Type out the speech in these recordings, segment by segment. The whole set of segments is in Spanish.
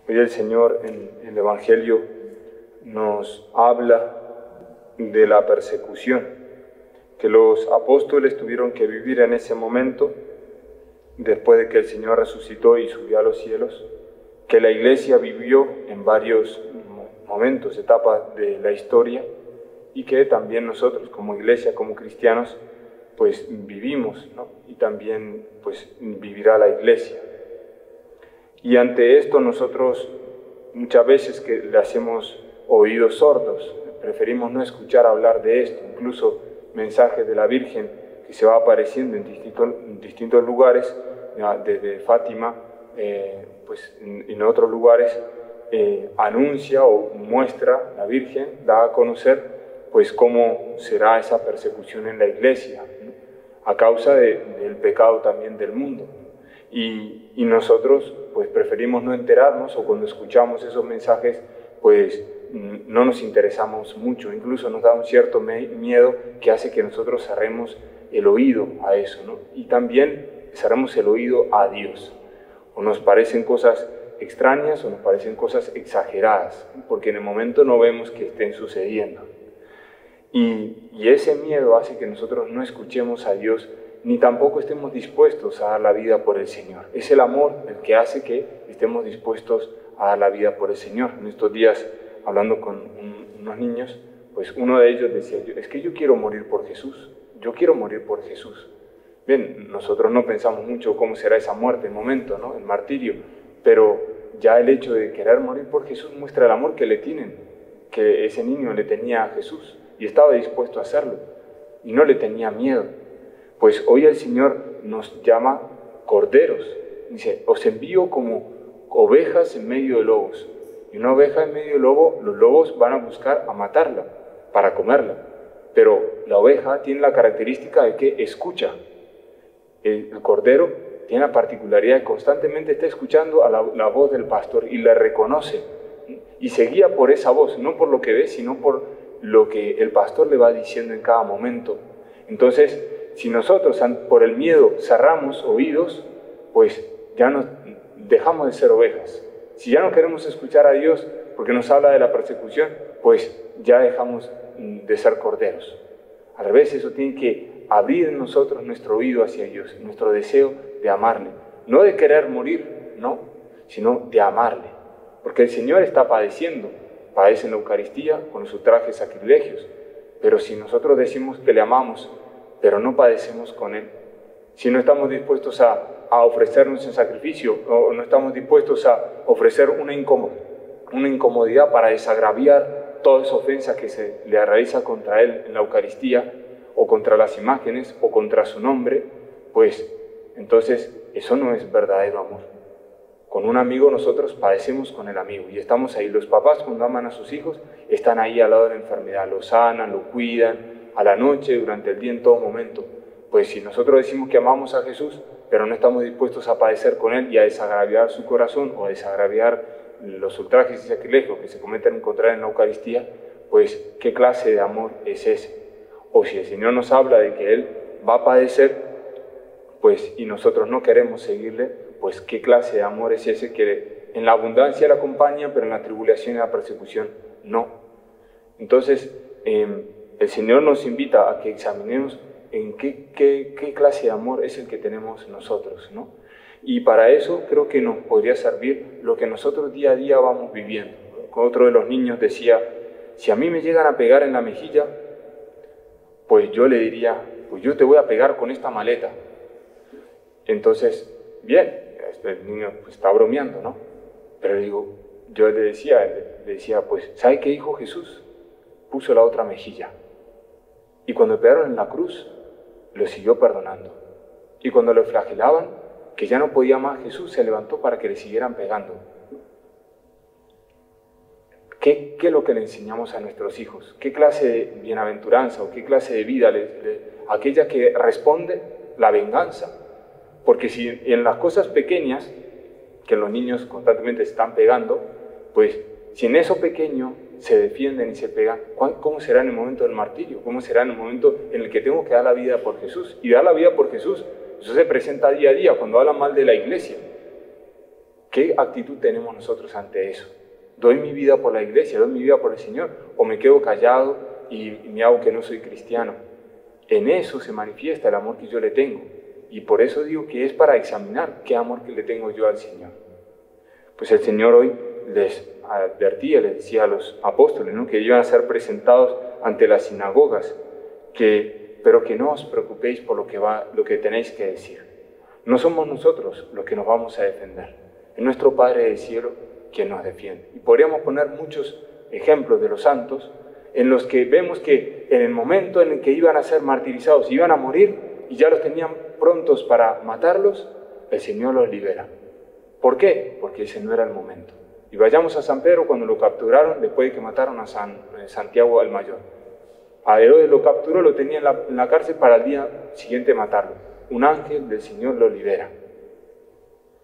Hoy el Señor en el Evangelio nos habla de la persecución que los apóstoles tuvieron que vivir en ese momento, después de que el Señor resucitó y subió a los cielos, que la Iglesia vivió en varios momentos, etapas de la historia, y que también nosotros como Iglesia, como cristianos, pues vivimos, ¿no? Y también pues vivirá la Iglesia. Y ante esto nosotros muchas veces que le hacemos oídos sordos, preferimos no escuchar hablar de esto, incluso mensajes de la Virgen que se va apareciendo en distintos lugares, desde Fátima, pues en otros lugares, anuncia o muestra la Virgen, da a conocer pues cómo será esa persecución en la Iglesia, ¿no? A causa del pecado también del mundo. Y nosotros pues preferimos no enterarnos, o cuando escuchamos esos mensajes pues no nos interesamos mucho, incluso nos da un cierto miedo que hace que nosotros cerremos el oído a eso, ¿no? Y también cerremos el oído a Dios. O nos parecen cosas extrañas o nos parecen cosas exageradas, porque en el momento no vemos que estén sucediendo. Y ese miedo hace que nosotros no escuchemos a Dios, ni tampoco estemos dispuestos a dar la vida por el Señor. Es el amor el que hace que estemos dispuestos a dar la vida por el Señor. En estos días, hablando con unos niños, pues uno de ellos decía, es que yo quiero morir por Jesús, yo quiero morir por Jesús. Bien, nosotros no pensamos mucho cómo será esa muerte, el momento, ¿no? El martirio, pero ya el hecho de querer morir por Jesús muestra el amor que le tienen, que ese niño le tenía a Jesús y estaba dispuesto a hacerlo y no le tenía miedo. Pues hoy el Señor nos llama corderos. Dice, os envío como ovejas en medio de lobos. Y una oveja en medio de lobo, los lobos van a buscar a matarla, para comerla. Pero la oveja tiene la característica de que escucha. El cordero tiene la particularidad de constantemente está escuchando a la voz del pastor y la reconoce. Y se guía por esa voz, no por lo que ve, sino por lo que el pastor le va diciendo en cada momento. Entonces, si nosotros por el miedo cerramos oídos, pues ya nos dejamos de ser ovejas. Si ya no queremos escuchar a Dios porque nos habla de la persecución, pues ya dejamos de ser corderos. Al revés, eso tiene que abrir en nosotros nuestro oído hacia Dios, nuestro deseo de amarle. No de querer morir, no, sino de amarle. Porque el Señor está padeciendo, padece en la Eucaristía con sus trajes sacrilegios. Pero si nosotros decimos que le amamos, pero no padecemos con Él, si no estamos dispuestos a ofrecernos en sacrificio, o no estamos dispuestos a ofrecer una incomodidad para desagraviar toda esa ofensa que se le realiza contra Él en la Eucaristía, o contra las imágenes, o contra su nombre, pues entonces eso no es verdadero amor. Con un amigo nosotros padecemos con el amigo y estamos ahí. Los papás cuando aman a sus hijos están ahí al lado de la enfermedad, lo sanan, lo cuidan, a la noche, durante el día, en todo momento. Pues si nosotros decimos que amamos a Jesús, pero no estamos dispuestos a padecer con Él y a desagraviar su corazón o a desagraviar los ultrajes y sacrilegios que se cometen contra Él en la Eucaristía, pues ¿qué clase de amor es ese? O si el Señor nos habla de que Él va a padecer, pues y nosotros no queremos seguirle, pues ¿qué clase de amor es ese que en la abundancia le acompaña, pero en la tribulación y la persecución no? Entonces, el Señor nos invita a que examinemos en qué clase de amor es el que tenemos nosotros, ¿no? Y para eso creo que nos podría servir lo que nosotros día a día vamos viviendo. Otro de los niños decía, si a mí me llegan a pegar en la mejilla, pues yo le diría, pues yo te voy a pegar con esta maleta. Entonces, bien, el niño pues, está bromeando, ¿no? Pero yo le decía, pues, ¿sabe qué dijo Jesús? Puso la otra mejilla. Y cuando le pegaron en la cruz, lo siguió perdonando. Y cuando lo flagelaban, que ya no podía más, Jesús se levantó para que le siguieran pegando. ¿Qué es lo que le enseñamos a nuestros hijos? ¿Qué clase de bienaventuranza o qué clase de vida? Aquella que responde la venganza. Porque si en las cosas pequeñas, que los niños constantemente se están pegando, pues si en eso pequeño se defienden y se pegan, ¿cómo será en el momento del martirio? ¿Cómo será en el momento en el que tengo que dar la vida por Jesús? Y dar la vida por Jesús, eso se presenta día a día cuando hablan mal de la iglesia. ¿Qué actitud tenemos nosotros ante eso? ¿Doy mi vida por la iglesia, doy mi vida por el Señor? ¿O me quedo callado y me hago que no soy cristiano? En eso se manifiesta el amor que yo le tengo. Y por eso digo que es para examinar qué amor que le tengo yo al Señor. Pues el Señor hoy les advertía, les decía a los apóstoles, ¿no?, que iban a ser presentados ante las sinagogas, pero que no os preocupéis por lo que tenéis que decir. No somos nosotros los que nos vamos a defender. Es nuestro Padre del cielo quien nos defiende. Y podríamos poner muchos ejemplos de los santos en los que vemos que en el momento en el que iban a ser martirizados, iban a morir y ya los tenían prontos para matarlos, el Señor los libera. ¿Por qué? Porque ese no era el momento. Y vayamos a San Pedro cuando lo capturaron después de que mataron a Santiago el Mayor. A Herodes lo capturó, lo tenía en la cárcel para el día siguiente matarlo. Un ángel del Señor lo libera.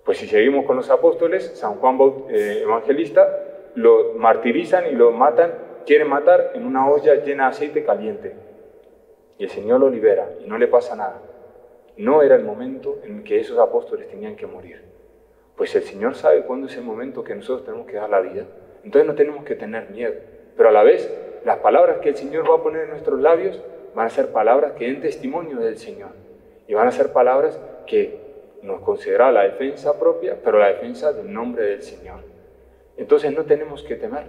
Pues si seguimos con los apóstoles, San Juan Evangelista, lo martirizan y lo matan, quieren matar en una olla llena de aceite caliente. Y el Señor lo libera y no le pasa nada. No era el momento en que esos apóstoles tenían que morir. Pues el Señor sabe cuándo es el momento que nosotros tenemos que dar la vida. Entonces no tenemos que tener miedo. Pero a la vez, las palabras que el Señor va a poner en nuestros labios van a ser palabras que den testimonio del Señor. Y van a ser palabras que nos considera la defensa propia, pero la defensa del nombre del Señor. Entonces no tenemos que temer.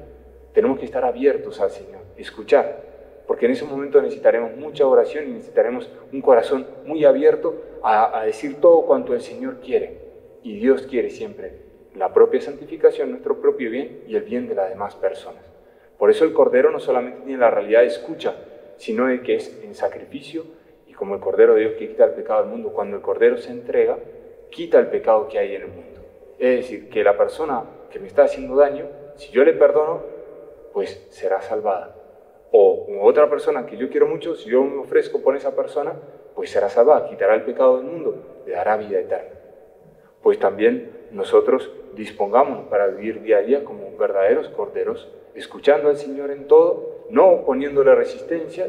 Tenemos que estar abiertos al Señor, escuchar. Porque en ese momento necesitaremos mucha oración y necesitaremos un corazón muy abierto a decir todo cuanto el Señor quiere. Y Dios quiere siempre la propia santificación, nuestro propio bien y el bien de las demás personas. Por eso el Cordero no solamente tiene la realidad de escucha, sino de que es en sacrificio, y como el Cordero de Dios que quita el pecado del mundo, cuando el Cordero se entrega, quita el pecado que hay en el mundo. Es decir, que la persona que me está haciendo daño, si yo le perdono, pues será salvada. O otra persona que yo quiero mucho, si yo me ofrezco por esa persona, pues será salvada, quitará el pecado del mundo, le dará vida eterna. Pues también nosotros dispongámonos para vivir día a día como verdaderos corderos, escuchando al Señor en todo, no poniéndole resistencia,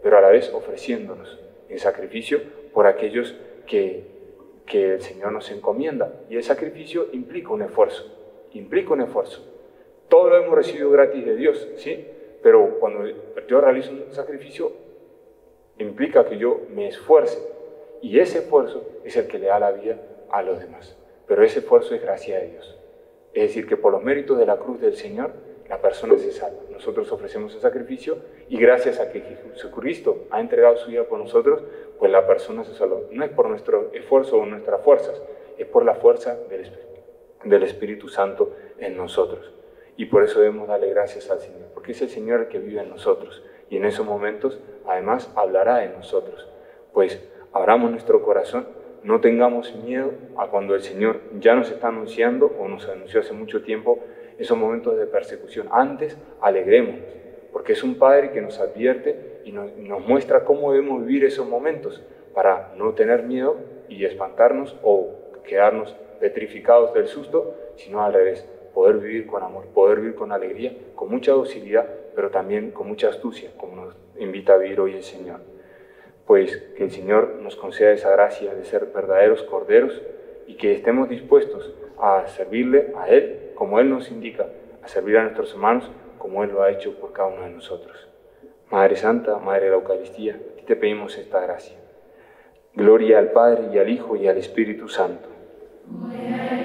pero a la vez ofreciéndonos en sacrificio por aquellos que el Señor nos encomienda. Y el sacrificio implica un esfuerzo, Todo lo hemos recibido gratis de Dios, ¿sí? Pero cuando yo realizo un sacrificio, implica que yo me esfuerce. Y ese esfuerzo es el que le da la vida a los demás. Pero ese esfuerzo es gracia de Dios. Es decir, que por los méritos de la cruz del Señor, la persona se salva. Nosotros ofrecemos el sacrificio y gracias a que Jesucristo ha entregado su vida por nosotros, pues la persona se salva. No es por nuestro esfuerzo o nuestras fuerzas, es por la fuerza del Espíritu Santo en nosotros. Y por eso debemos darle gracias al Señor, porque es el Señor el que vive en nosotros. Y en esos momentos, además, hablará de nosotros. Pues abramos nuestro corazón, no tengamos miedo a cuando el Señor ya nos está anunciando, o nos anunció hace mucho tiempo, esos momentos de persecución. Antes, alegrémonos, porque es un Padre que nos advierte y nos muestra cómo debemos vivir esos momentos para no tener miedo y espantarnos o quedarnos petrificados del susto, sino al revés, poder vivir con amor, poder vivir con alegría, con mucha docilidad, pero también con mucha astucia, como nos invita a vivir hoy el Señor. Pues que el Señor nos conceda esa gracia de ser verdaderos corderos y que estemos dispuestos a servirle a Él como Él nos indica, a servir a nuestros hermanos como Él lo ha hecho por cada uno de nosotros. Madre Santa, Madre de la Eucaristía, a ti te pedimos esta gracia. Gloria al Padre y al Hijo y al Espíritu Santo. Amén.